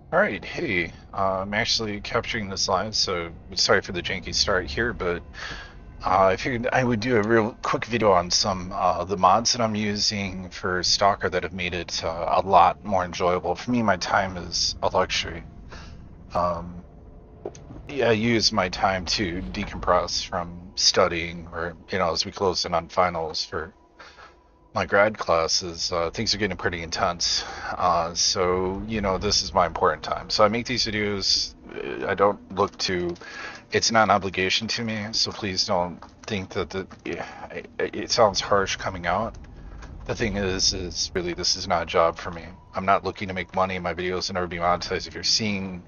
All right, hey, I'm actually capturing this live, so sorry for the janky start here, but I figured I would do a real quick video on some the mods that I'm using for Stalker that have made it a lot more enjoyable. For me, my time is a luxury. Um, yeah, I use my time to decompress from studying, or as we close in on finals for my grad classes, things are getting pretty intense. So, this is my important time. So I make these videos. I don't look to, it's not an obligation to me. So please don't think that it sounds harsh coming out. The thing is really this is not a job for me. I'm not looking to make money. My videos will never be monetized. If you're seeing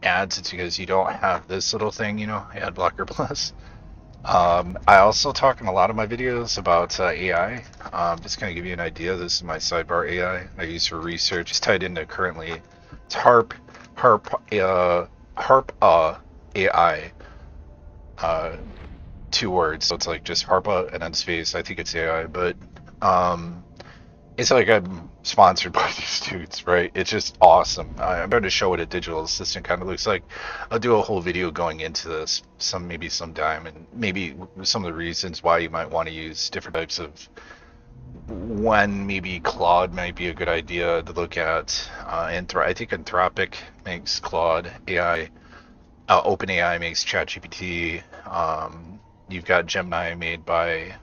ads, it's because you don't have this little thing, ad blocker plus. I also talk in a lot of my videos about AI. Just kind of give you an idea. This is my sidebar AI I use for research. It's tied into currently. It's Harp, Harp AI. Uh, Two words. So it's like just Harpa and then space. I think it's AI, but um, it's like I'm sponsored by these dudes, right? It's just awesome. I'm going to show what a digital assistant kind of looks like. I'll do a whole video going into this, maybe sometime, and maybe some of the reasons why you might want to use different types of when maybe Claude might be a good idea to look at. I think Anthropic makes Claude AI. OpenAI makes ChatGPT. You've got Gemini made by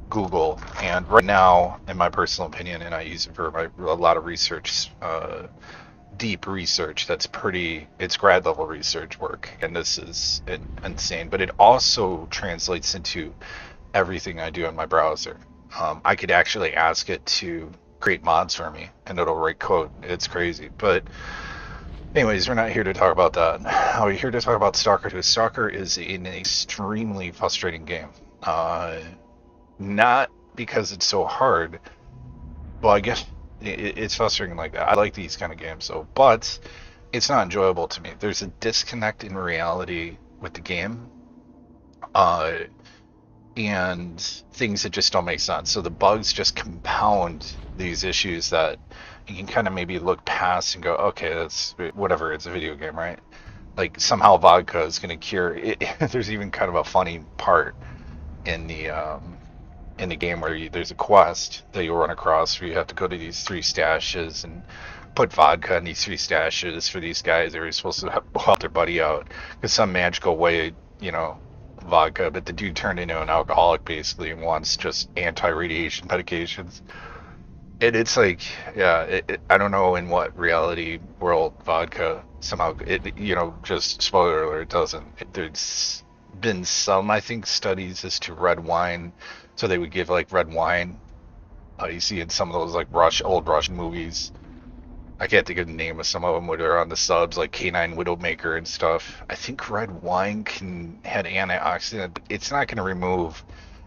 Google, and right now, in my personal opinion, and I use it for a lot of research, deep research. It's grad level research work, and this is insane. But it also translates into everything I do in my browser. I could actually ask it to create mods for me, and it'll write code. It's crazy. But anyways, we're not here to talk about that. We're here to talk about Stalker 2. Stalker is an extremely frustrating game. Not because it's so hard. Well, I guess it's frustrating like that. I like these kind of games, though, but it's not enjoyable to me. There's a disconnect in reality with the game, uh, and things that just don't make sense. So the bugs just compound these issues that you can kind of maybe look past and go, okay, that's whatever. It's a video game, right? Like somehow vodka is going to cure it. There's even kind of a funny part in the game where there's a quest that you'll run across where you have to go to these three stashes and put vodka in these three stashes for these guys that are supposed to help their buddy out because some magical way, vodka, but the dude turned into an alcoholic basically and wants just anti-radiation medications. And it's like, yeah, I don't know in what reality world vodka somehow, just spoiler alert, it doesn't. There's been some, I think, studies as to red wine. So they would give like red wine. You see in some of those like old Russian movies. I can't think of the name of some of them where they're on the subs, like Canine Widowmaker and stuff. I think red wine can had antioxidant, but it's not going to remove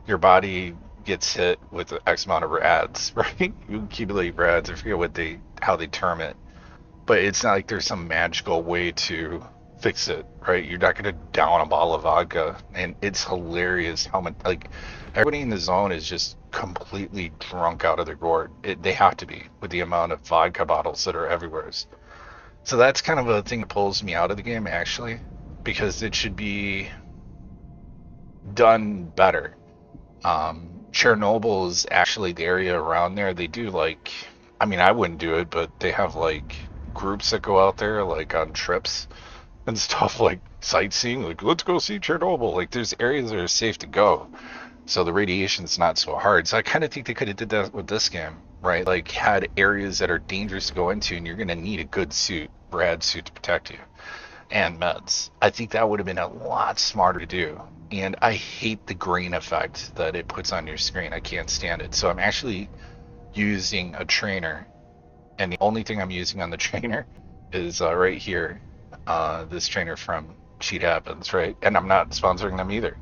your body gets hit with X amount of rads, right? You accumulate rads. I forget how they term it, but it's not like there's some magical way to fix it, right? You're not gonna down a bottle of vodka, and it's hilarious how much like everybody in the zone is just completely drunk out of their gourd. They have to be with the amount of vodka bottles that are everywhere. So that's kind of a thing that pulls me out of the game actually, because it should be done better. Chernobyl is actually the area around there. They do like, I mean, I wouldn't do it, but they have like groups that go out there like on trips and stuff like sightseeing. Like, let's go see Chernobyl. Like, there's areas that are safe to go, so the radiation's not so hard. So I kind of think they could have did that with this game, right? Like, had areas that are dangerous to go into, and you're gonna need a good suit, rad suit to protect you and meds. I think that would have been a lot smarter to do. And I hate the grain effect that it puts on your screen. I can't stand it. So I'm actually using a trainer, and the only thing I'm using on the trainer is right here, this trainer from Cheat Happens, right? And I'm not sponsoring them either.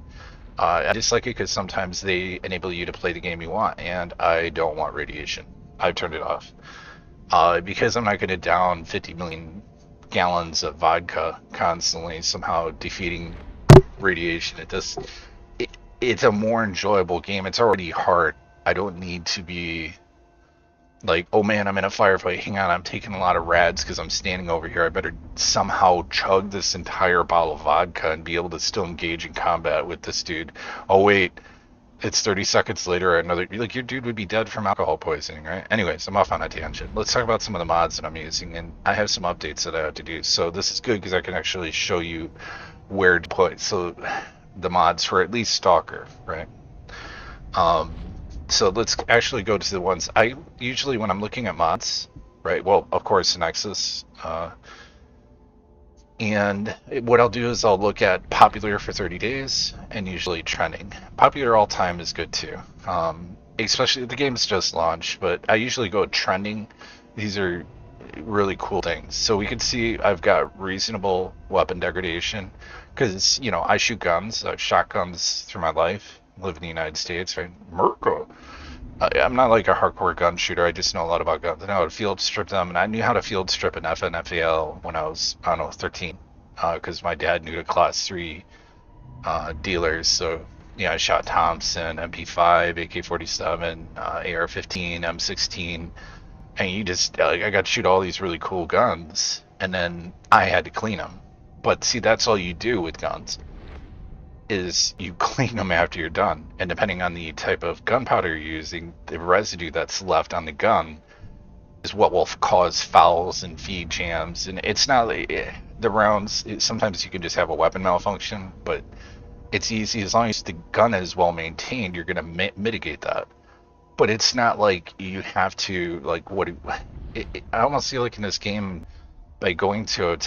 I just like it because sometimes they enable you to play the game you want, and I don't want radiation. I've turned it off. Because I'm not going to down 50 million gallons of vodka constantly, somehow defeating radiation. It's a more enjoyable game. It's already hard. I don't need to be Like, oh man, I'm in a firefight. Hang on, I'm taking a lot of rads because I'm standing over here. I better somehow chug this entire bottle of vodka and be able to still engage in combat with this dude. Oh wait, it's 30 seconds later. Another like your dude would be dead from alcohol poisoning, right? Anyways, I'm off on a tangent. Let's talk about some of the mods that I'm using, and I have some updates that I have to do. So this is good because I can actually show you where to put the mods for at least Stalker, right? Um, so let's actually go to the ones I usually when I'm looking at mods, right? Well, of course, Nexus. And what I'll do is I'll look at popular for 30 days and usually trending. Popular all time is good too. Especially the game's just launched, but I usually go trending. These are really cool things. So we can see I've got reasonable weapon degradation because, you know, I shoot guns. I've shot guns through my life. I live in the United States, right? America. I'm not like a hardcore gun shooter. I just know a lot about guns. I know how to field strip them, and I knew how to field strip an FNFAL when I was, I don't know, 13, because my dad knew the class 3 dealers. So, yeah, I shot Thompson, MP5, AK-47, AR-15, M16, and you just, I got to shoot all these really cool guns, and then I had to clean them. But see, that's all you do with guns is you clean them after you're done. And depending on the type of gunpowder you're using, the residue that's left on the gun is what will cause fouls and feed jams. And it's not the rounds. Sometimes you can just have a weapon malfunction, but it's easy as long as the gun is well maintained. You're going to mitigate that. But it's not like you have to like what. I almost feel like in this game by going to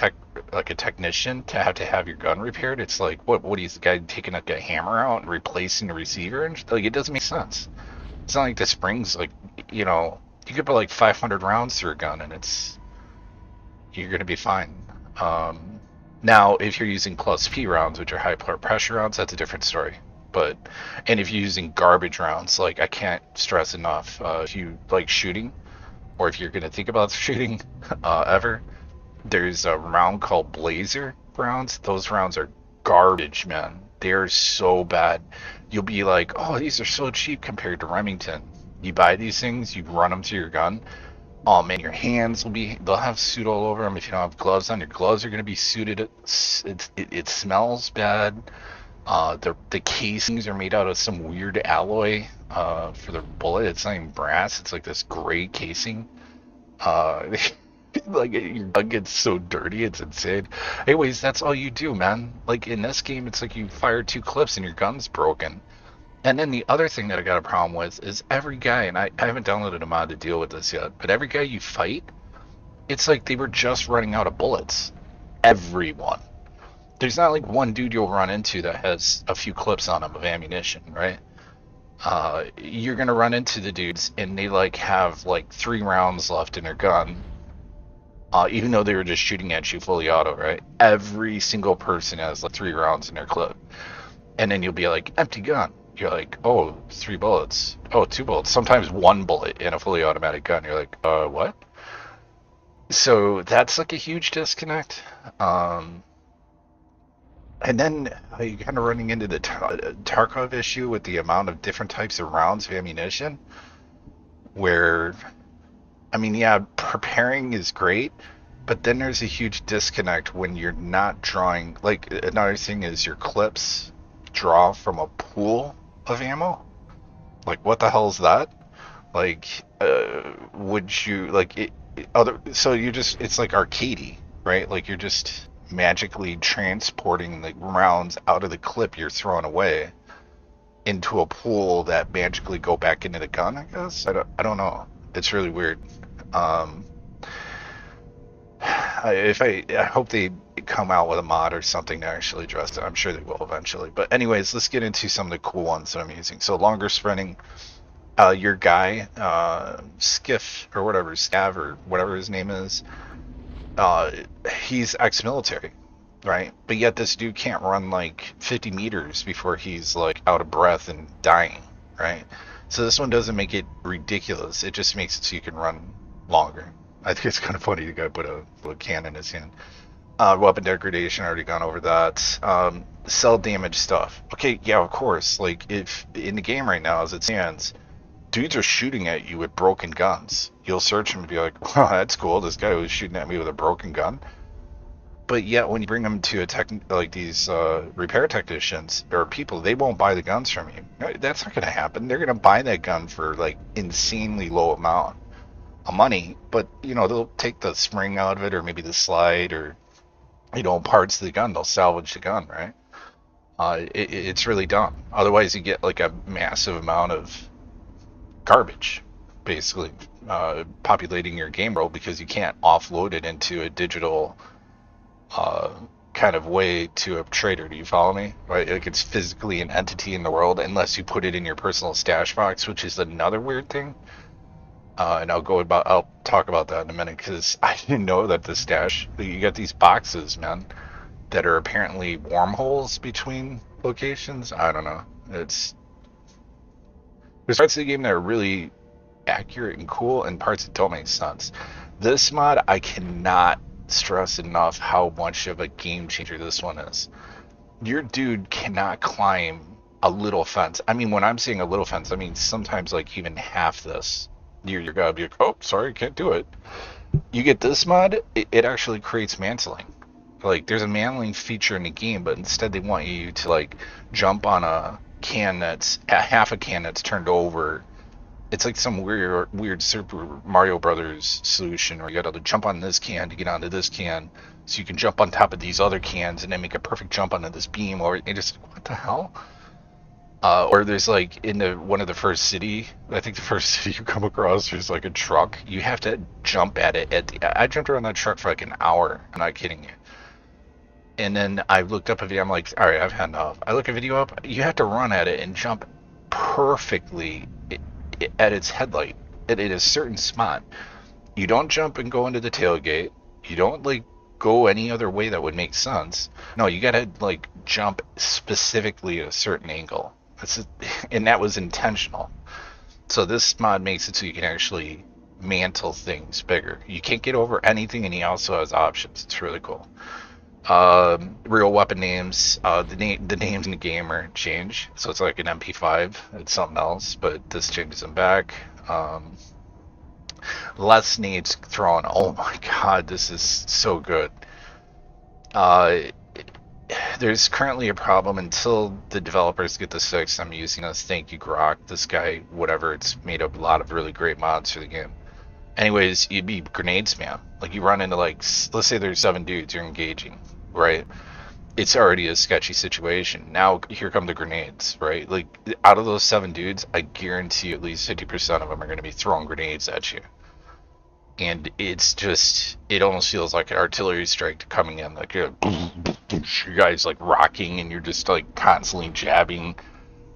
a technician to have your gun repaired, it's like what is the guy taking a hammer out and replacing the receiver and like it doesn't make sense. It's not like the springs like you know you could put like 500 rounds through a gun and you're gonna be fine. Now if you're using plus P rounds, which are high pressure rounds, that's a different story. But and if you're using garbage rounds, like I can't stress enough, if you like shooting or if you're gonna think about shooting ever, there's a round called Blazer rounds. Those rounds are garbage, man. They're so bad. You'll be like, oh, these are so cheap compared to Remington. You buy these things, you run them through your gun. Oh man, your hands they'll have soot all over them. If you don't have gloves on, your gloves are going to be sooted. It smells bad. The casings are made out of some weird alloy for the bullet. It's not even brass. It's like this gray casing. Uh, like your gun gets so dirty, it's insane. Anyways, that's all you do, man. Like in this game, it's like you fire 2 clips and your gun's broken. And then the other thing that I got a problem with is every guy, and I haven't downloaded a mod to deal with this yet, but every guy you fight, it's like they were just running out of bullets. Everyone. There's not like one dude you'll run into that has a few clips on him of ammunition, right? You're gonna run into the dudes and they like have like 3 rounds left in their gun, even though they were just shooting at you fully auto, right? Every single person has like 3 rounds in their clip. And then you'll be like, empty gun. You're like, oh, 3 bullets. Oh, 2 bullets. Sometimes 1 bullet in a fully automatic gun. You're like, what? So that's like a huge disconnect. And then you're kind of running into the Tarkov issue with the amount of different types of rounds of ammunition, where I mean, yeah, preparing is great, but then there's a huge disconnect when you're not drawing. Like, another thing is your clips draw from a pool of ammo. Like, what the hell is that? Like, would you, like, so you're just, it's like arcadey, right? Like, you're just magically transporting the rounds out of the clip you're throwing away into a pool that magically go back into the gun, I guess. I don't know. It's really weird. Um, I hope they come out with a mod or something to actually address it. I'm sure they will eventually. But anyways, let's get into some of the cool ones that I'm using. So longer sprinting, your guy, Skiff or whatever, Scav or whatever his name is, he's ex-military, right? But yet this dude can't run like 50 meters before he's like out of breath and dying, right? So this one doesn't make it ridiculous. It just makes it so you can run longer. I think it's kind of funny the guy put a little can in his hand. Weapon degradation, already gone over that. Cell damage stuff. Okay, yeah, of course. Like, if in the game right now, as it stands, dudes are shooting at you with broken guns. You'll search them and be like, "Wow, that's cool. This guy was shooting at me with a broken gun." But yet, when you bring them to a like these repair technicians or people, they won't buy the guns from you. No, that's not going to happen. They're going to buy that gun for like insanely low amount of money, but you know they'll take the spring out of it, or maybe the slide, or parts of the gun. They'll salvage the gun, right? It's really dumb. Otherwise, you get like a massive amount of garbage, basically, populating your game world because you can't offload it into a digital uh, kind of way to a trader. Do you follow me? Right? Like it's physically an entity in the world unless you put it in your personal stash box, which is another weird thing. And I'll talk about that in a minute because I didn't know that the stash, you got these boxes, man, that are apparently wormholes between locations. I don't know. There's parts of the game that are really accurate and cool, and parts that don't make sense. This mod, I cannot stress enough how much of a game changer this one is. Your dude cannot climb a little fence. I mean, when I'm saying a little fence, I mean sometimes like even half this. You're gonna be like, oh, sorry, can't do it. You get this mod, it actually creates mantling. Like there's a mantling feature in the game, but instead they want you to like jump on a can that's half a can that's turned over. It's like some weird Super Mario Brothers solution, where you got to jump on this can to get onto this can, so you can jump on top of these other cans and then make a perfect jump onto this beam. Or it just what the hell? Or there's like in one of the first city, I think the first city you come across, there's like a truck. You have to jump at it. I jumped around that truck for like an hour. I'm not kidding you. And then I looked up a video. I'm like, all right, I've had enough. I look a video up. You have to run at it and jump perfectly at its headlight at a certain spot. You don't jump and go into the tailgate. You don't like go any other way that would make sense. No, you gotta like jump specifically at a certain angle. And that was intentional. So this mod makes it so you can actually mantle things bigger. You can't get over anything, and he also has options. It's really cool. Real weapon names. The names in the game are changed, so it's like an MP5. It's something else, but this changes them back. Less nades thrown. Oh my god, this is so good. There's currently a problem until the developers get this fixed. I'm using this. Thank you, Grok. This guy, whatever. It's made up a lot of really great mods for the game. Anyways, you'd be grenades, man. Like you run into like, let's say there's 7 dudes you're engaging, right? It's already a sketchy situation. Now here come the grenades, right? Like out of those 7 dudes, I guarantee at least 50% of them are going to be throwing grenades at you. And it's just, it almost feels like an artillery strike coming in. Like you guys like rocking, and you're just like constantly jabbing,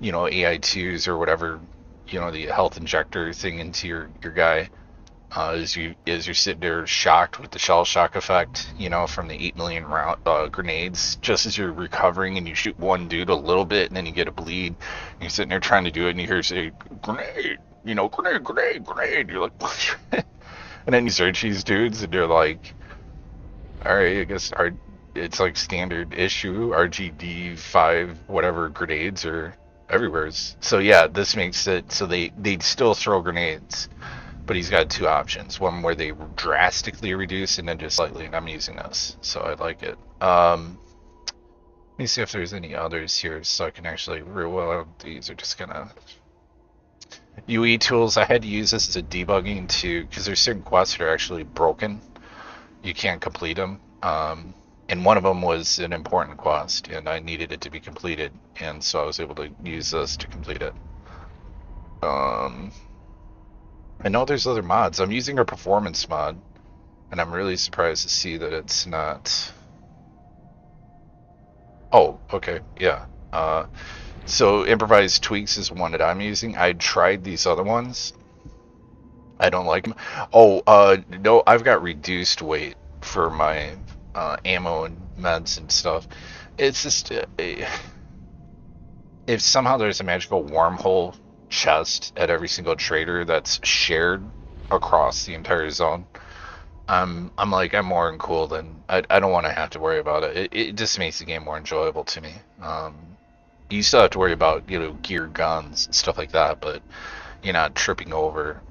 AI2s or whatever, the health injector thing into your guy. As you're sitting there shocked with the shell shock effect, from the 8 million round grenades, just as you're recovering, and you shoot one dude a little bit, and then you get a bleed. And you're sitting there trying to do it, and you hear say grenade, grenade. You're like, and then you search these dudes, and they're like, all right, I guess it's like standard issue RGD 5 whatever grenades are everywhere. So yeah, this makes it so they still throw grenades. But he's got 2 options. One where they drastically reduce, and then just slightly, and I'm using this, so I like it. Let me see if there's any others here, so I can actually well, these are just gonna... UE tools, I had to use this as a debugging because there's certain quests that are actually broken. You can't complete them. And one of them was an important quest, and I needed it to be completed, and so I was able to use this to complete it. I know there's other mods. I'm using a performance mod, and I'm really surprised to see that it's not... Oh, okay, yeah. So improvised tweaks is one that I'm using. I tried these other ones. I don't like them. Oh, no, I've got reduced weight for my ammo and meds and stuff. It's just... if somehow there's a magical wormhole chest at every single trader that's shared across the entire zone, I'm more than cool than I don't want to have to worry about it. It just makes the game more enjoyable to me. You still have to worry about gear, guns and stuff like that, but you're not tripping over,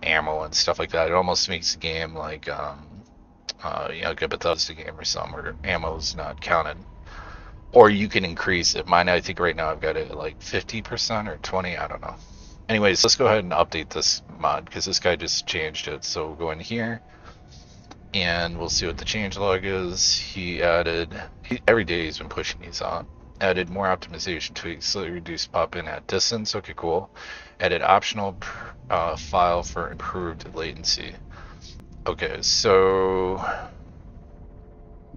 ammo and stuff like that. It almost makes the game like, like a Bethesda game or something where ammo's not counted. Or you can increase it. Mine, I think right now I've got it at like 50% or 20, I don't know. Anyways, let's go ahead and update this mod because this guy just changed it. So we'll go in here and we'll see what the changelog is. Every day he's been pushing these out. Added more optimization tweaks, so reduced pop-in at distance. Okay, cool. Added optional file for improved latency. Okay, so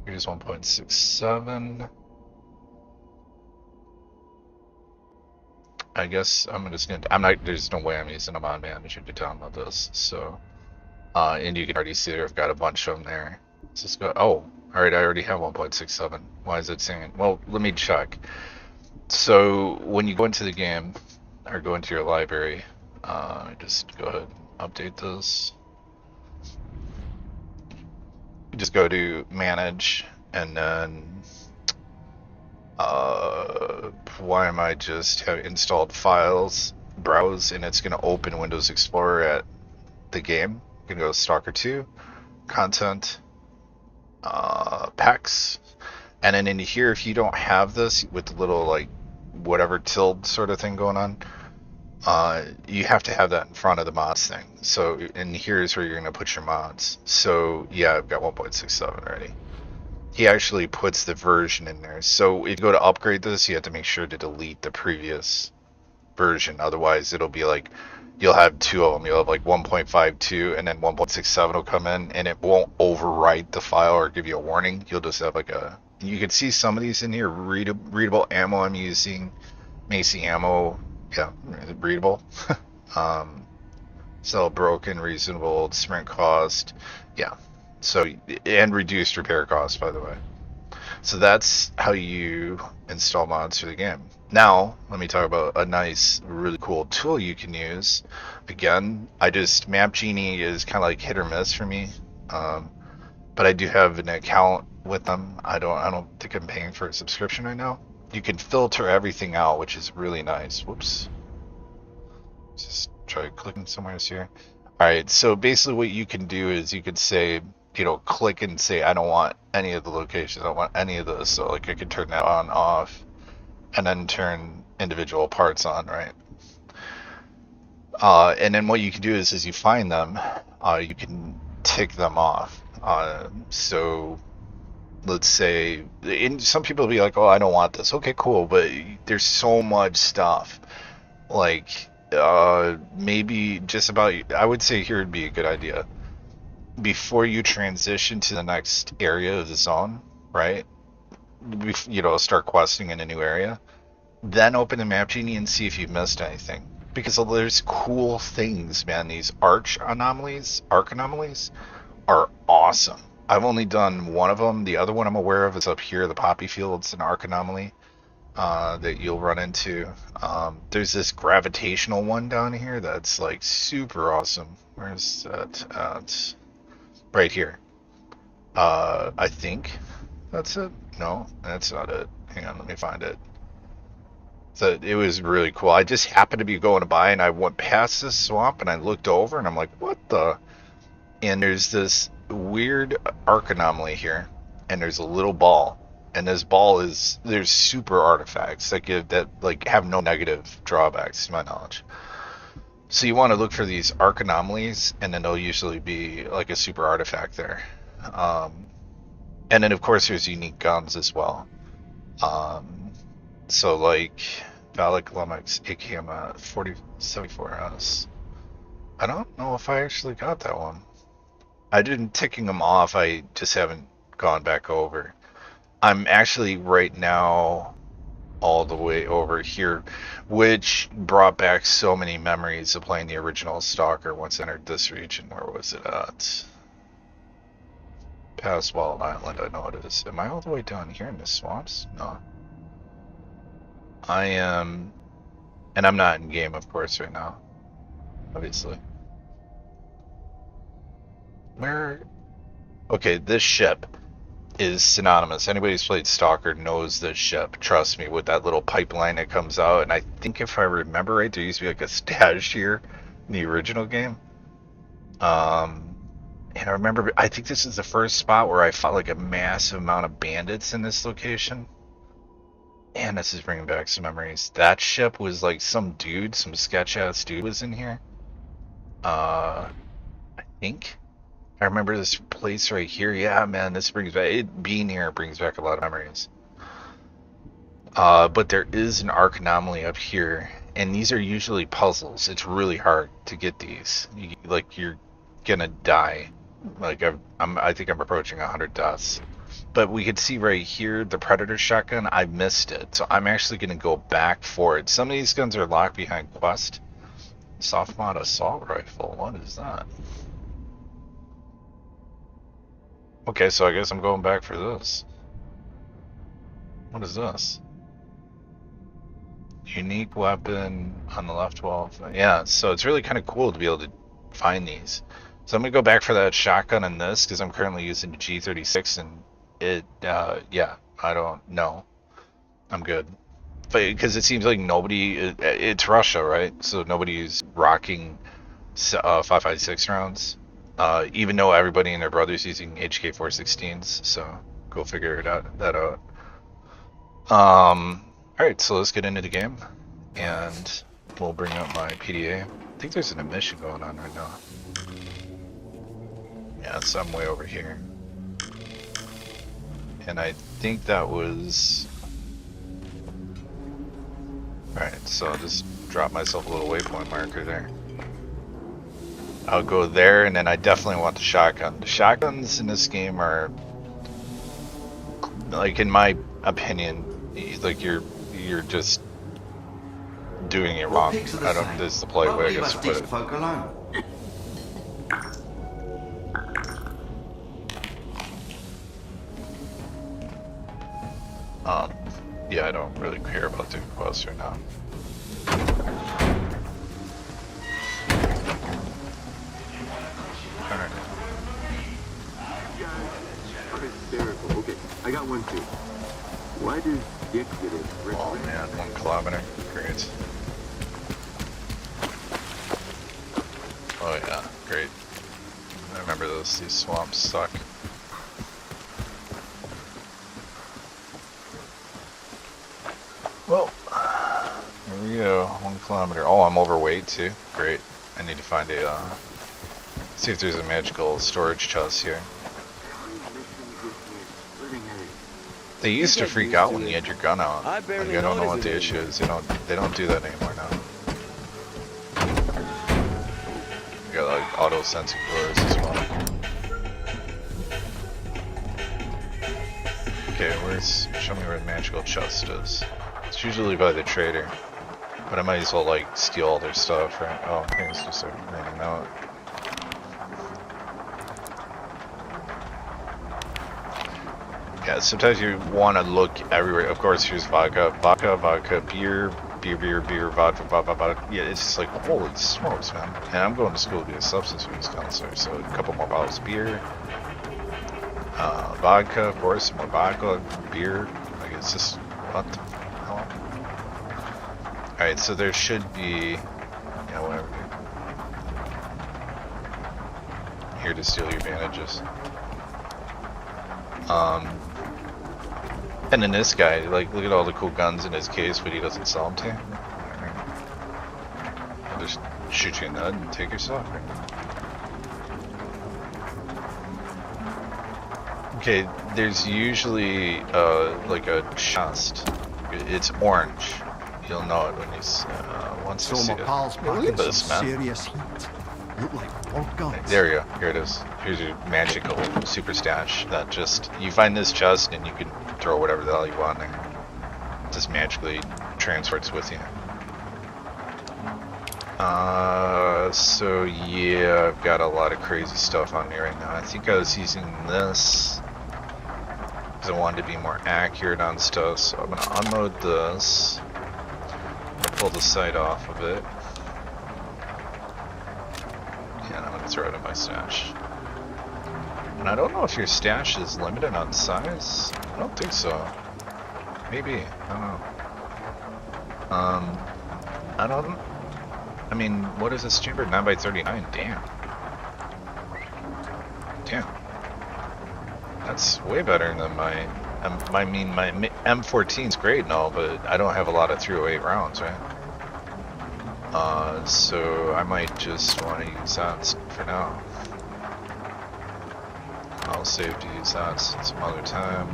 here's 1.67. I guess there's no way I'm using a mod manager to download this. So, and you can already see there, I've got a bunch of them there. Let's just go, oh, all right, I already have 1.67. Why is it saying, well, let me check. So when you go into the game, or go into your library, just go ahead and update this. You just go to manage, and then why am I just have installed files, browse, and it's going to open Windows Explorer at the game. You can go Stalker 2, content, packs, and then in here, if you don't have this with the little like whatever tilde sort of thing going on, you have to have that in front of the mods thing. So, and here's where you're going to put your mods. So yeah, I've got 1.67 already. He actually puts the version in there. So if you go to upgrade this, you have to make sure to delete the previous version. Otherwise, it'll be like you'll have two of them. You'll have like 1.52 and then 1.67 will come in, and it won't overwrite the file or give you a warning. You'll just have like you can see some of these in here. Readable ammo I'm using. Macy ammo. Yeah, readable. Sell broken, reasonable, sprint cost. Yeah. So, and reduced repair costs, by the way. So that's how you install mods for the game. Now, let me talk about a nice, really cool tool you can use. Again, Map Genie is kind of like hit or miss for me. But I do have an account with them. I don't think I'm paying for a subscription right now. You can filter everything out, which is really nice. Whoops. Just try clicking somewhere here. All right, so basically what you can do is you could say, click and say, I don't want any of the locations. I don't want any of those. So like I could turn that on, off, and then turn individual parts on, right? And then what you can do is as you find them, you can tick them off. So let's say, some people will be like, oh, I don't want this. Okay, cool, but there's so much stuff. Like, maybe just about, I would say here would be a good idea. Before you transition to the next area of the zone, right? Start questing in a new area. Then open the Map Genie and see if you've missed anything. Because there's cool things, man. These arc anomalies are awesome. I've only done one of them. The other one I'm aware of is up here, the poppy fields, an arc anomaly that you'll run into. There's this gravitational one down here that's like super awesome. Where's that at? Right here. I think that's it. No, that's not it. Hang on, let me find it. So it was really cool. I just happened to be going by and I went past this swamp and I looked over and I'm like, what the? And there's this weird arc anomaly here, and there's a little ball. And this ball there's super artifacts that have no negative drawbacks to my knowledge. So you want to look for these arc anomalies, and then there'll usually be like a super artifact there. And then of course there's unique guns as well. So like Valak Lumix AKM 4074S. I don't know if I actually got that one. I didn't ticking them off, I just haven't gone back over. I'm actually right now all the way over here, which brought back so many memories of playing the original Stalker once I entered this region. Where was it at? Past Walled Island, I know it is. Am I all the way down here in the swamps? No. I am, and I'm not in game, of course, right now. Obviously. Where? Okay, this ship. is synonymous. Anybody who's played Stalker knows this ship. Trust me, with that little pipeline that comes out. And I think if I remember right, there used to be like a stash here in the original game. And I remember, I think this is the first spot where I fought like a massive amount of bandits in this location. And this is bringing back some memories. That ship was like some dude, some sketch ass dude was in here. I think. I remember this place right here. Yeah, man, this brings back, being here brings back a lot of memories. But there is an arc anomaly up here, and these are usually puzzles. It's really hard to get these. You're gonna die. Like I think I'm approaching 100 deaths. But we could see right here the Predator shotgun. I missed it, so I'm actually gonna go back for it. Some of these guns are locked behind quest. Soft mod assault rifle. What is that? Okay, so I guess I'm going back for this. What is this? Unique weapon on the left wall. Yeah, so it's really kind of cool to be able to find these. So I'm going to go back for that shotgun and this because I'm currently using the G36 and it, yeah, I don't know. I'm good. Because it seems like nobody, it's Russia, right? So nobody's rocking 5.56 rounds. Even though everybody and their brother's using HK416s, so go figure that out. Alright, so let's get into the game, and we'll bring up my PDA. I think there's an mission going on right now. Yeah, so I'm way over here. And I think that was... Alright, so I'll just drop myself a little waypoint marker there. I'll go there, and then I definitely want the shotgun. The shotguns in this game are, like, in my opinion, like you're just doing it wrong. I don't. This is the polite way, I guess, to put it. Yeah, I don't really care about the quest right now. Alright. Hysterical. Okay, I got one too. Why does Dick get it? Oh man, 1 kilometer. Great. Oh yeah, great. I remember those. These swamps suck. Well, here we go. 1 kilometer. Oh, I'm overweight too. Great. I need to find a, see if there's a magical storage chest here. They used to freak out when you had your gun out. Like, I don't know what the issue is. They don't do that anymore now. You got like auto sensing doors as well. Okay, show me where the magical chest is. It's usually by the trader, but I might as well like steal all their stuff, right? Oh, things just are running out. Yeah, sometimes you want to look everywhere. Of course, here's vodka, beer, vodka, vodka. Yeah, it's just like, holy smokes, man. And I'm going to school to be a substance abuse counselor, so a couple more bottles of beer. Vodka, of course, some more vodka, beer. Like, it's just, what the hell? Alright, so there should be, you know, whatever. Here to steal your bandages. And then this guy, like, look at all the cool guns in his case, but he doesn't sell them to you. I'll just shoot you in the head and take your stuff. Okay, there's usually, like a chest. It's orange. You'll know it when you, once you see it. Look at this, man. There you go. Here it is. Here's your magical super stash that just, you find this chest and you can throw whatever the hell you want in there. It just magically transports with you. So yeah, I've got a lot of crazy stuff on me right now. I think I was using this because I wanted to be more accurate on stuff, so I'm gonna unload this. I'm gonna pull the sight off of it. And I'm gonna throw it in my stash. And I don't know if your stash is limited on size. I don't think so. Maybe. I don't know. I don't. I mean, what is this chamber? 9x39. Damn. Damn. That's way better than my. I mean, my M14 is great and all, but I don't have a lot of 308 rounds, right? So I might just want to use that for now. I'll save to use that some other time.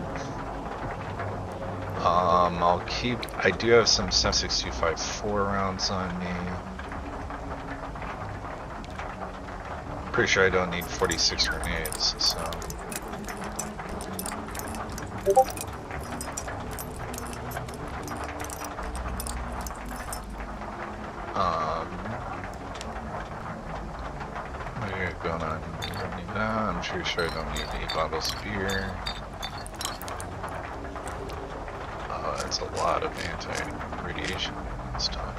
I'll keep. I do have some 7.6254 rounds on me. Pretty sure I don't need 46 grenades, so. What are you going on? I don't need that. I'm pretty sure I don't need 8 bottles of beer. That's a lot of anti-radiation stuff.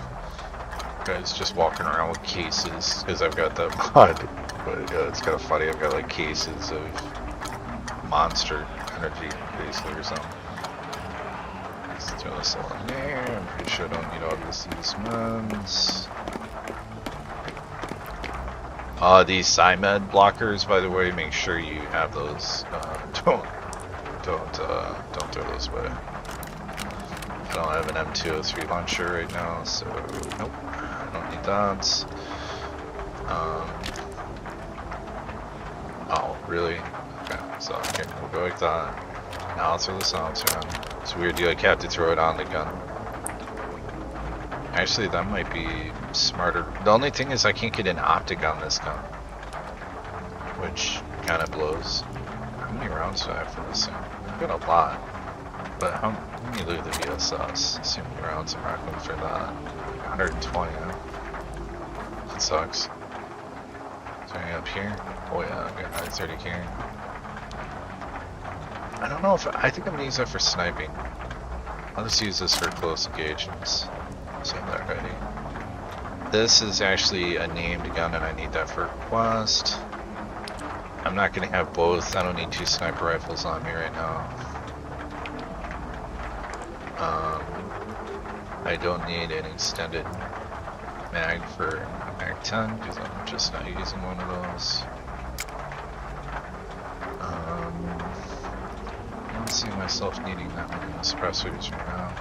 Guys just walking around with cases because I've got that mod. But it's kind of funny. I've got like cases of Monster Energy, basically, or something. Let's throw this all in there. I'm pretty sure I don't need all these meds. These Psymed blockers, by the way, make sure you have those. Don't throw those away. I don't have an M203 launcher right now, so nope, I don't need that. Oh, really? Okay, so okay, we'll go like that. Now I'll throw the silencer on. It's a weird deal, I have to throw it on the gun. Actually, that might be smarter. The only thing is I can't get an optic on this gun, which kind of blows. How many rounds do I have for this thing? I've got a lot, but how many look at the VSS? See how many rounds I'm rocking for that. 120, huh? That sucks. Is there any up here? Oh yeah, I've got 930 here. I don't know if, I think I'm gonna use that for sniping. I'll just use this for close engagements. So I'm that ready. This is actually a named gun and I need that for quest. I'm not gonna have both. I don't need 2 sniper rifles on me right now. I don't need an extended mag for mag 10 because I'm just not using one of those. I don't see myself needing that many suppressors right now.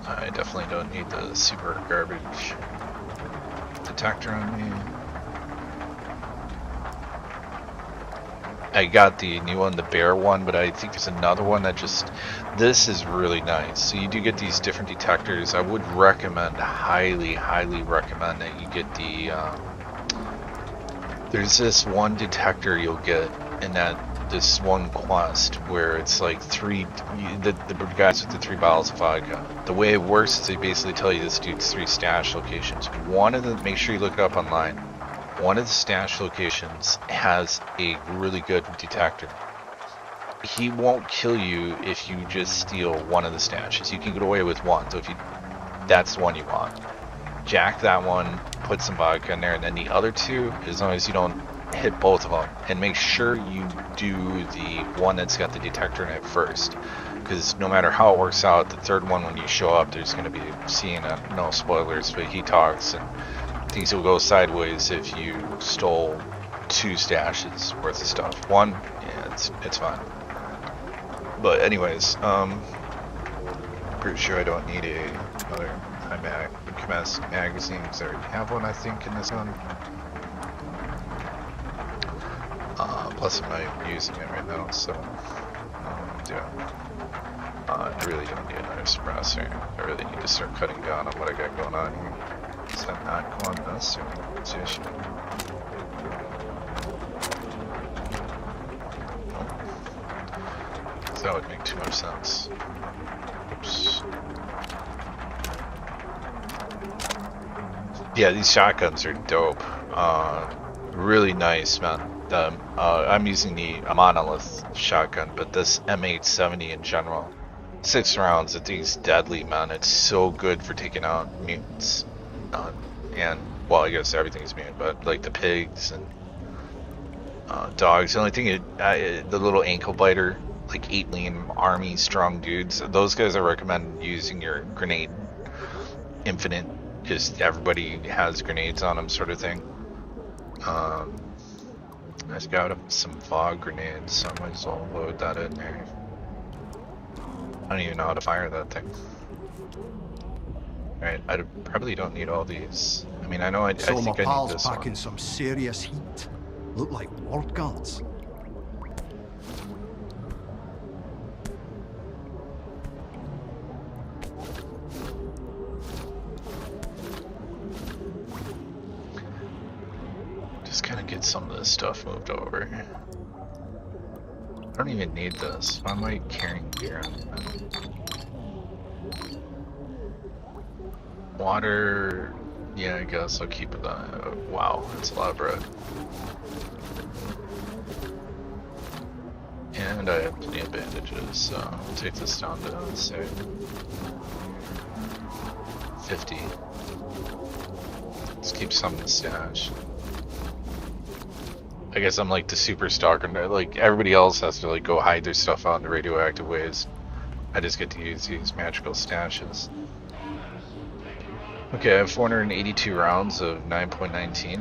I definitely don't need the super garbage detector on me. I got the new one, the bear one, but I think there's another one that just, this is really nice. So you do get these different detectors. I would recommend, highly recommend that you get the, there's this one detector you'll get in this one quest where it's like the guys with the 3 bottles of vodka. The way it works is they basically tell you this dude's 3 stash locations. One of them, make sure you look it up online. One of the stash locations has a really good detector. He won't kill you if you just steal one of the stashes. You can get away with one, so if that's the one you want. Jack that one, put some vodka in there, and then the other 2, as long as you don't hit both of them, and make sure you do the one that's got the detector in it first, because no matter how it works out, the 3rd one when you show up, there's going to be seeing no spoilers, but he talks and things will go sideways if you stole 2 stashes worth of stuff. One, yeah, it's fine. But anyways, pretty sure I don't need another high magazine because I already have one, I think, in this one. Plus I'm not using it right now, so yeah. I really don't need another suppressor. I really need to start cutting down on what I got going on here. So I'm not going this position. So that would make too much sense. Oops. Yeah, these shotguns are dope. Really nice, man. I'm using the monolith shotgun, but this M870 in general, 6 rounds, it is deadly, man. It's so good for taking out mutants. And, well, I guess everything's mutant, but like the pigs and dogs. The only thing, the little ankle biter, like 8 lean army strong dudes, those guys I recommend using your grenade infinite. Just everybody has grenades on them, sort of thing. I just got some fog grenades, so I might as well load that in there. I don't even know how to fire that thing. Alright, I probably don't need all these. I mean, I know I think I need this one. Packing some serious heat. Look like ward guns. Just kind of get some of this stuff moved over. I don't even need this. Why am I carrying gear on? Water. Yeah, I guess I'll keep it. Wow, that's a lot of bread. And I have plenty of bandages, so I'll take this down to, say, 50. Let's keep some in the stash. I guess I'm like the super stalker. Like everybody else has to like go hide their stuff out in radioactive ways. I just get to use these magical stashes. Okay, I have 482 rounds of 9.19.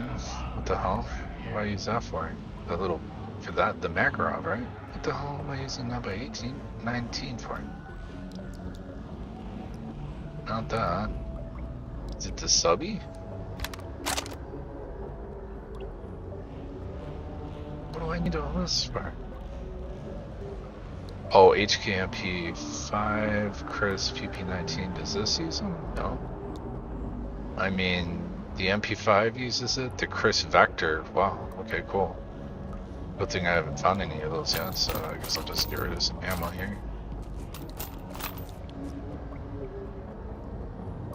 What the hell? What do I use that for? The little, for that, the Makarov, right? What the hell am I using that by 19 for? Not that. Is it the subby? What do I need all this for? Oh, HKMP 5, Chris PP19. Does this use them? No. I mean, the MP5 uses it. The Chris Vector. Wow. Okay, cool. Good thing I haven't found any of those yet, so I guess I'll just get rid of some ammo here.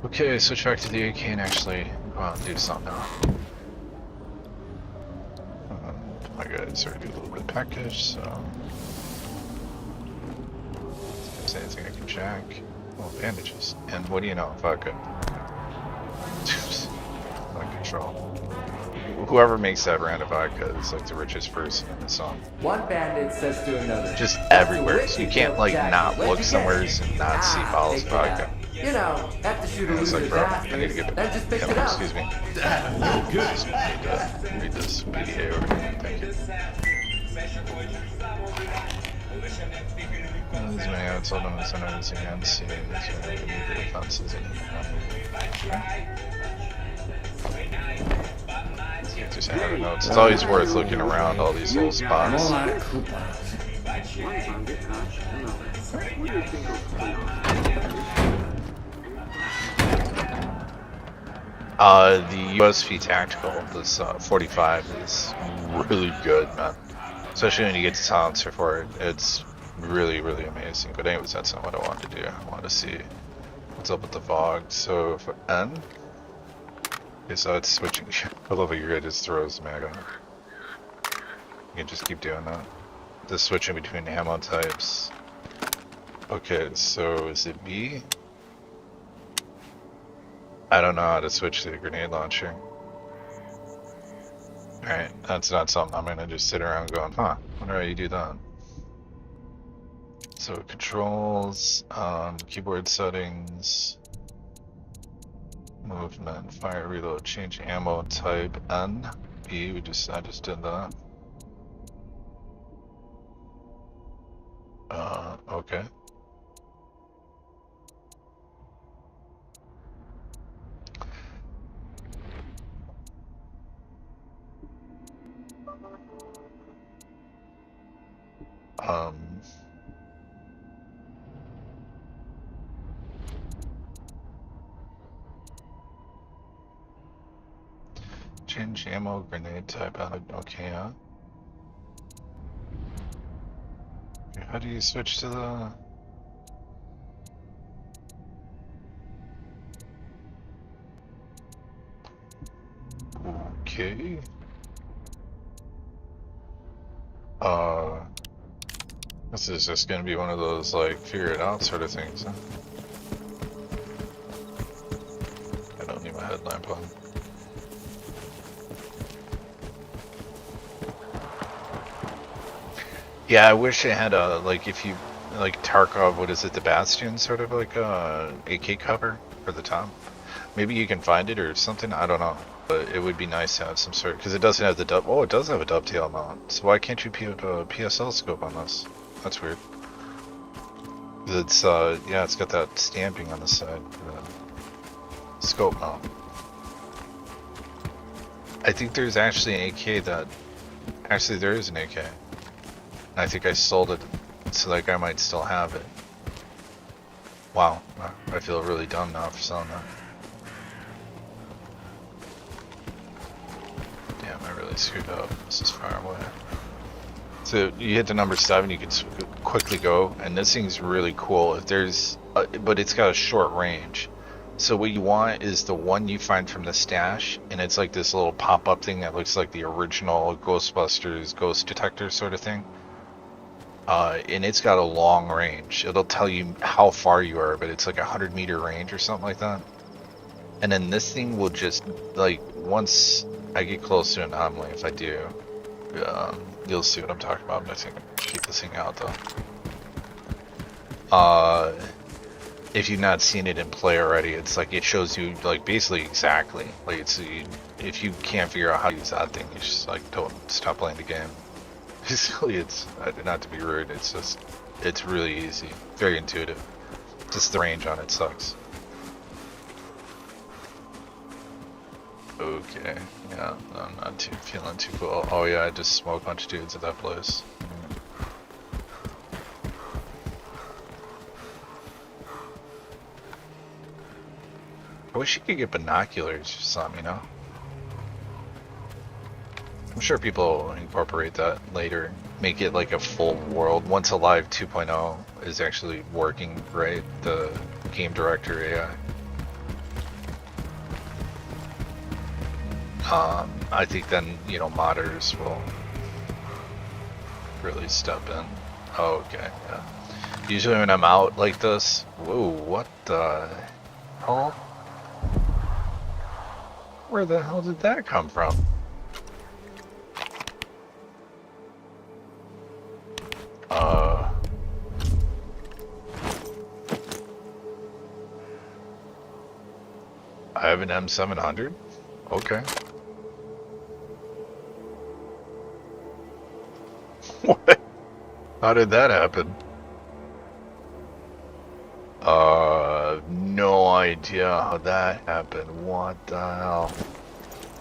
Okay, switch back to the AK and actually go out and do something now. My guys already do a little bit of package, so if there's anything I can jack. Oh, bandages. And what do you know? Vodka. Not control. Whoever makes that brand of vodka is like the richest person in the song. One bandit says to another. Just everywhere. So you can't like not look somewhere and not see bottles of vodka. You know, after shoot a It's like, loser's bro, ass, I need to get then just pick it yeah, up. excuse me. Just need to read this PDA over here. Thank you. As many outside on the center as you can see, there's going to be defenses in just, I don't know, it's always worth looking around all these little spots. The USV Tactical, this 45 is really good, man. Especially when you get to silencer for it. It's really, really amazing. But anyways, that's not what I wanted to do. I wanted to see what's up with the fog. So for N, okay, so it's switching. I love how your guy just throws mag on. You can just keep doing that. Just switching between ammo types. Okay, so is it B? I don't know how to switch to the grenade launcher. Alright, that's not something I'm gonna just sit around going, huh, wonder how you do that. So controls, keyboard settings, movement, fire, reload, change ammo type, N, B, I just did that. Okay. Change ammo, grenade type, okay, yeah. How do you switch to the... Okay. This is just gonna be one of those, like, figure it out sort of things, huh? I don't need my headlamp on. Yeah, I wish it had a, like, if you, like, Tarkov, what is it, the Bastion, sort of like a AK cover for the top. Maybe you can find it or something, I don't know. But it would be nice to have some sort, because it doesn't have the oh, it does have a dovetail mount. So why can't you put a PSL scope on this? That's weird. It's, yeah, it's got that stamping on the side, the scope mount. I think there's actually an AK that, actually there is an AK. And I think I sold it, so that guy might still have it. Wow, I feel really dumb now for selling that. Damn, I really screwed up. This is far away. So you hit the number 7, you can quickly go, and this thing's really cool. If there's, but it's got a short range. So what you want is the one you find from the stash, and it's like this little pop-up thing that looks like the original Ghostbusters ghost detector sort of thing. And it's got a long range. It'll tell you how far you are, but it's like 100-meter range or something like that. And then this thing will just, like, once I get close to an anomaly, if I do, you'll see what I'm talking about. I'm gonna keep this thing out though. If you've not seen it in play already, it's like it shows you like basically exactly. Like it's if you can't figure out how to use that thing, you just like don't stop playing the game. Basically, it's not to be rude. It's just it's really easy, very intuitive. Just the range on it sucks. Okay, yeah, I'm not too feeling too cool. Oh yeah, I just smoked a bunch of dudes at that place. I wish you could get binoculars or something, you know? I'm sure people incorporate that later, make it like a full world. Once Alive 2.0 is actually working right, the game director AI. I think then, you know, modders will really step in. Oh, okay, yeah. Usually when I'm out like this, whoa, what the hell? Where the hell did that come from? I have an M700? Okay. What? How did that happen? No idea how that happened. What the hell?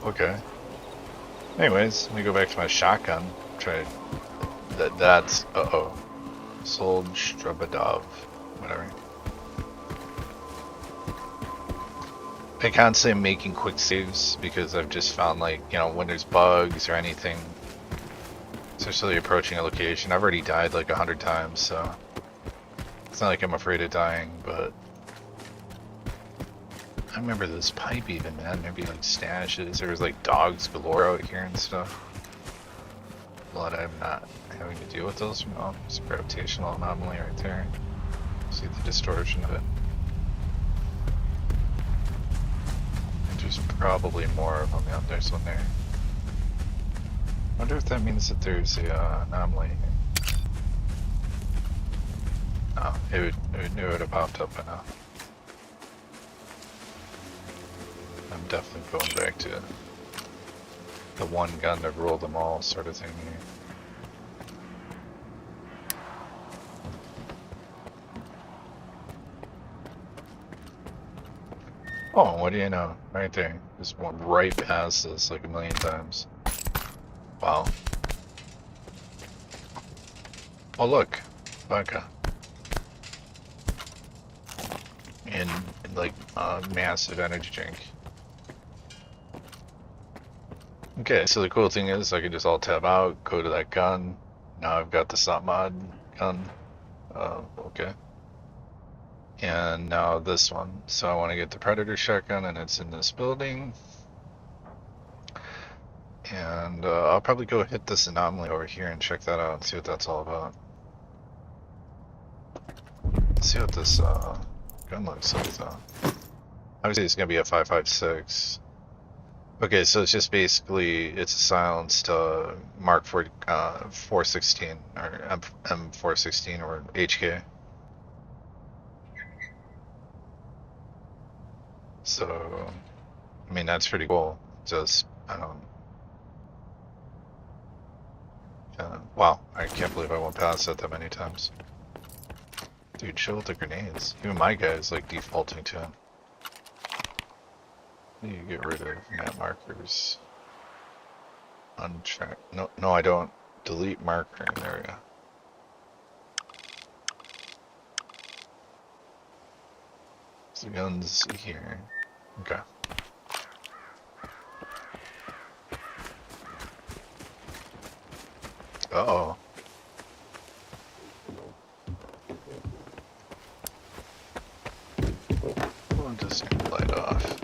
Okay. Anyways, let me go back to my shotgun. Try that's uh-oh. Sold Strabadov. Whatever. I can't say I'm making quick saves because I've just found, like, you know, when there's bugs or anything, especially approaching a location. I've already died like 100 times, so it's not like I'm afraid of dying, but I remember this pipe even, man. There'd be like stashes. There was like dogs galore out here and stuff. But I'm not having to deal with those. Oh, it's a gravitational anomaly right there. See the distortion of it. And there's probably more of them. Yeah, there's one there. Wonder if that means that there's a anomaly. No, it would have popped up by now. I'm definitely going back to the one gun that ruled them all sort of thing here. Oh, what do you know? Right there. Just went right past this like a million times. Wow. Oh look, vodka. And like massive energy drink. Okay, so the cool thing is I can just alt tab out, go to that gun. Now I've got the stop mod gun. Okay. And now this one. So I want to get the Predator shotgun, and it's in this building. And I'll probably go hit this anomaly over here and check that out and see what that's all about. Let's see what this gun looks like though. Obviously it's going to be a 5.56. Okay, so it's just basically it's a silenced Mark 4 416 or M416 or HK. So I mean that's pretty cool. Just I don't. Wow, I can't believe I went past that many times. Dude, chill with the grenades. Even my guy is like defaulting to him. You get rid of map markers. Untrack. No, no, I don't. Delete marker. There we go. So the gun's here. Okay. Uh-oh. We'll just light off.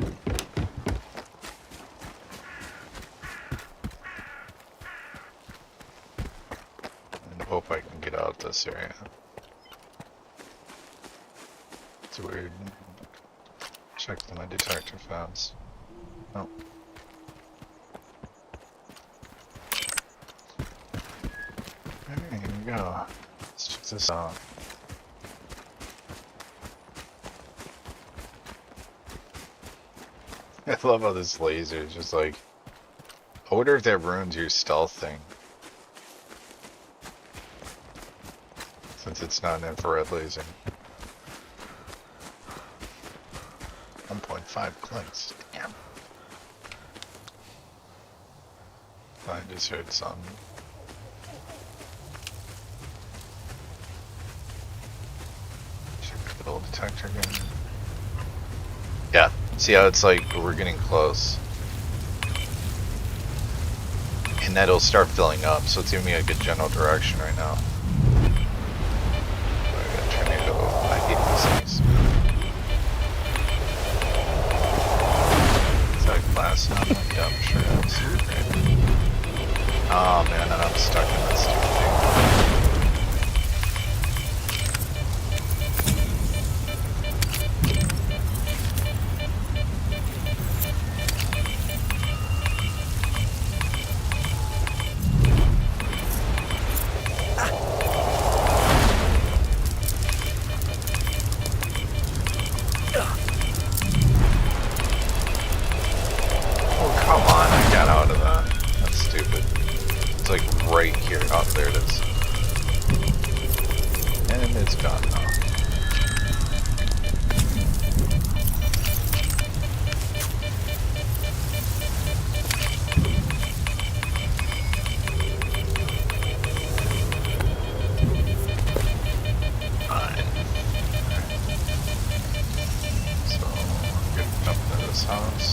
And hope I can get out this area. It's weird. Check my detector fast. Oh. Alright, here we go. Let's check this out. I love how this laser is just like... I wonder if that ruins your stealth thing. Since it's not an infrared laser. 1.5 clicks. Damn. I just heard some. Check the little detector again. Yeah. See how it's like we're getting close. And that'll start filling up, so it's giving me a good general direction right now. I got tornado. I hate these things. Is that glass now? Yeah, I'm sure it is. Great. Oh man, then I'm stuck in this stupid thing. Right here. Oh, there it is. And it's gone now. Fine. So, get up to this house.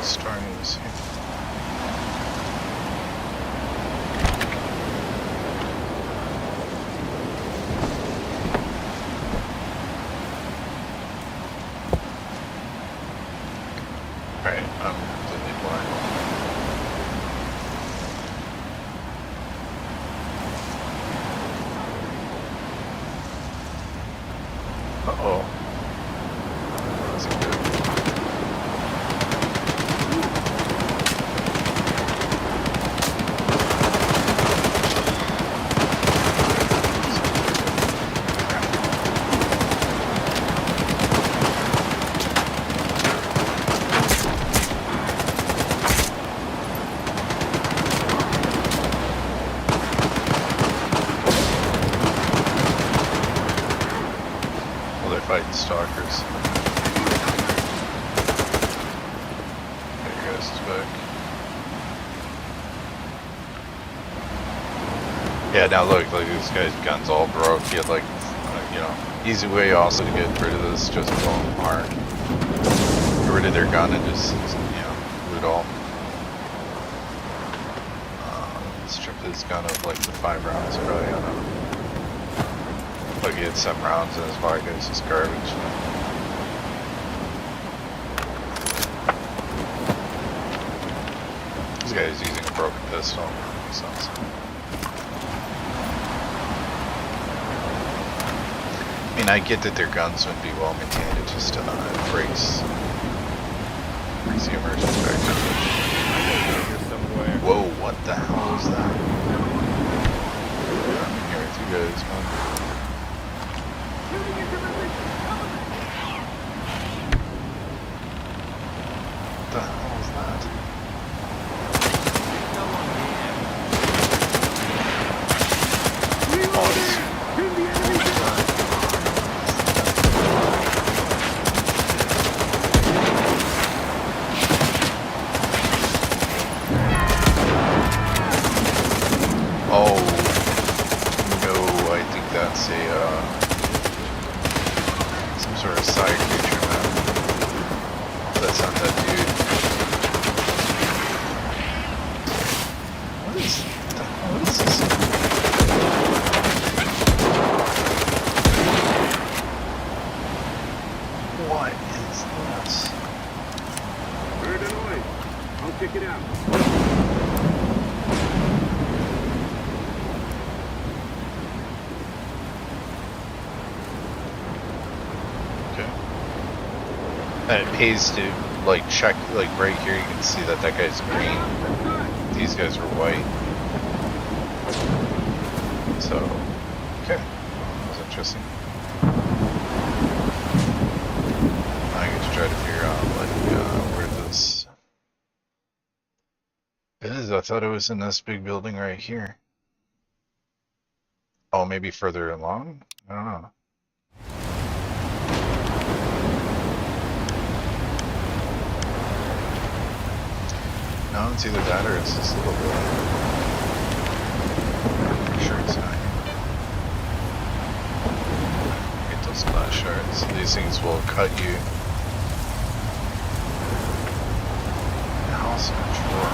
Starting this here. Alright, I'm completely blind. Uh-oh. That's good. Fighting stalkers. There you guys back. Yeah, now look, like this guy's gun's all broke. He had like, you know, easy way also to get rid of this, just blow them apart. Get rid of their gun and just, you know, loot all. Strip his gun of like the 5 rounds, probably, I don't know. Like he had 7 rounds in his pocket, it's just garbage. This guy is using a broken pistol. Makes sense. I mean, I get that their guns would be well maintained, it just breaks the immersion factor. Whoa, what the hell is that? I'm here with you guys, man. What the hell is that? Oh, no, I think that's a, some sort of side creature, man. That's not that dude. What is this? What is this? Heard the noise. I'll check it out. And it pays to like check, like right here you can see that that guy's green, these guys are white. So, okay, that was interesting. I get to try to figure out like where this is. I thought it was in this big building right here. Oh, maybe further along? I don't know. No, it's either that or it's this little building. Pretty sure it's not here. Get those glass shards. These things will cut you. The house in a drawer.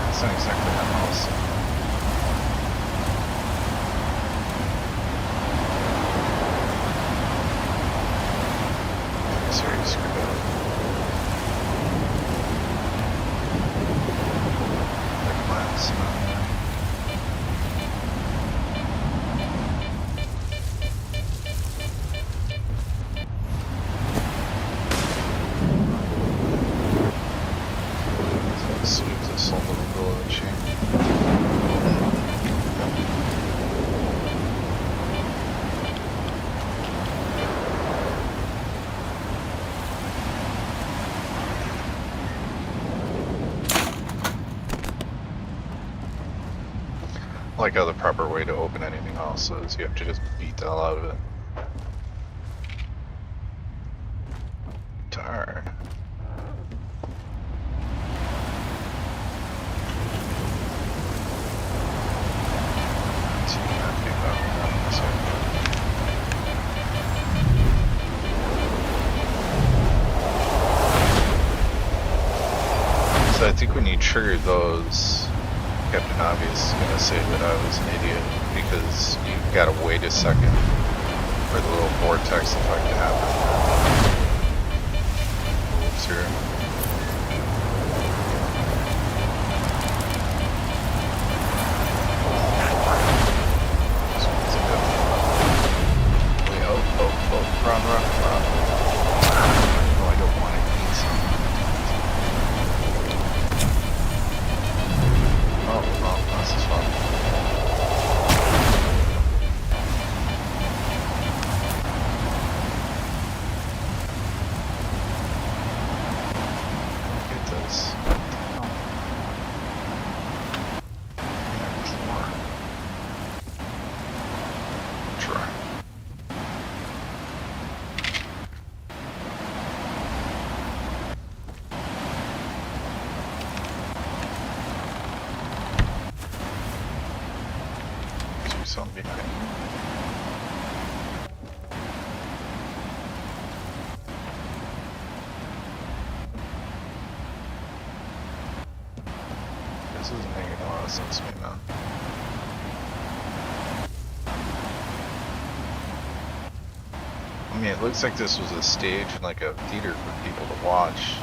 That's not exactly a house. Sorry, screwed up. Sweep this whole little bullet chain. I like how the proper way to open anything else is you have to just beat the hell out of it. Darn. So I think when you trigger those, Captain Obvious is gonna say that I was an idiot because you gotta wait a second for the little vortex effect to happen. Oops, here. This one's a good one. Wait, oh, run. No, I don't want to eat some. Oh, this is fun. someone behind. This isn't making a lot of sense to me, man. I mean, it looks like this was a stage and like a theater for people to watch.